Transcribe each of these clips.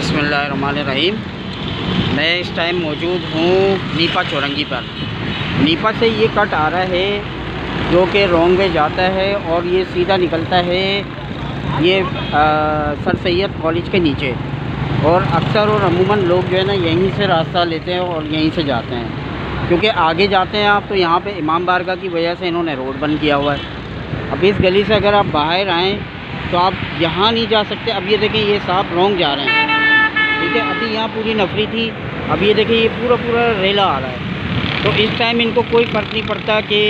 बिस्मिल्लाहिर्रहमानिर्रहीम। मैं इस टाइम मौजूद हूँ नीपा चौरंगी पर। नीपा से ये कट आ रहा है जो कि रोंग वे जाता है और ये सीधा निकलता है ये सर सैयद कॉलेज के नीचे। और अक्सर और अमूमन लोग जो है ना यहीं से रास्ता लेते हैं और यहीं से जाते हैं, क्योंकि आगे जाते हैं आप तो यहाँ पे इमाम बारगाह की वजह से इन्होंने रोड बंद किया हुआ है। अब इस गली से अगर आप बाहर आएँ तो आप यहाँ नहीं जा सकते। अब ये देखें ये साहब रोंग जा रहे हैं, ठीक है। अभी यहाँ पूरी नफरी थी, अब ये देखिए ये पूरा रेला आ रहा है। तो इस टाइम इनको कोई फ़र्क नहीं पड़ता कि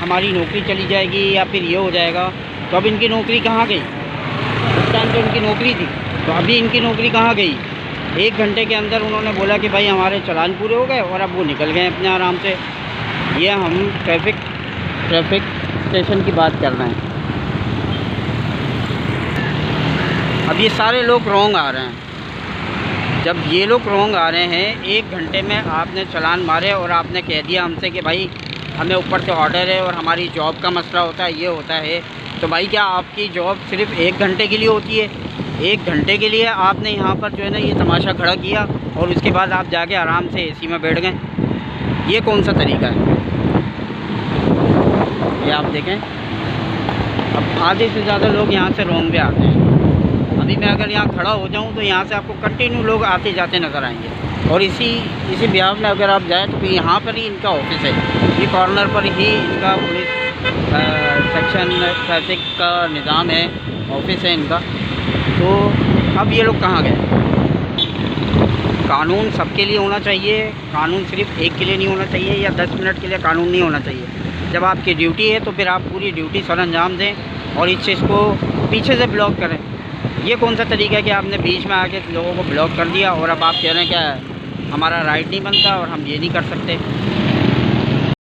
हमारी नौकरी चली जाएगी या फिर ये हो जाएगा। तो अब इनकी नौकरी कहाँ गई? उस टाइम तो इनकी नौकरी थी, तो अभी इनकी नौकरी कहाँ गई? 1 घंटे के अंदर उन्होंने बोला कि भाई हमारे चालान पूरे हो गए और अब वो निकल गए अपने आराम से। ये हम ट्रैफिक स्टेशन की बात कर रहे हैं। अब ये सारे लोग रोंग आ रहे हैं। जब ये लोग रोंग आ रहे हैं, 1 घंटे में आपने चालान मारे और आपने कह दिया हमसे कि भाई हमें ऊपर से ऑर्डर है और हमारी जॉब का मसला होता है, ये होता है। तो भाई क्या आपकी जॉब सिर्फ़ 1 घंटे के लिए होती है? 1 घंटे के लिए आपने यहाँ पर जो है ना ये तमाशा खड़ा किया और उसके बाद आप जाके आराम से एसी में बैठ गए। ये कौन सा तरीका है? ये आप देखें, अब आधे से ज़्यादा लोग यहाँ से रोंग पे आते हैं। अभी मैं अगर यहाँ खड़ा हो जाऊँ तो यहाँ से आपको कंटिन्यू लोग आते जाते नज़र आएंगे। और इसी बिहार में अगर आप जाएँ तो फिर यहाँ पर ही इनका ऑफिस है, ये कॉर्नर पर ही इनका पुलिस सेक्शन ट्रैफिक का निज़ाम है, ऑफिस है इनका। तो अब ये लोग कहाँ गए? कानून सबके लिए होना चाहिए, कानून सिर्फ एक के लिए नहीं होना चाहिए या 10 मिनट के लिए कानून नहीं होना चाहिए। जब आपकी ड्यूटी है तो फिर आप पूरी ड्यूटी सर अंजाम दें और इस चीज़ को पीछे से ब्लॉक करें। ये कौन सा तरीका है कि आपने बीच में आके लोगों को ब्लॉक कर दिया और अब आप कह रहे हैं क्या हमारा राइट नहीं बनता और हम ये नहीं कर सकते?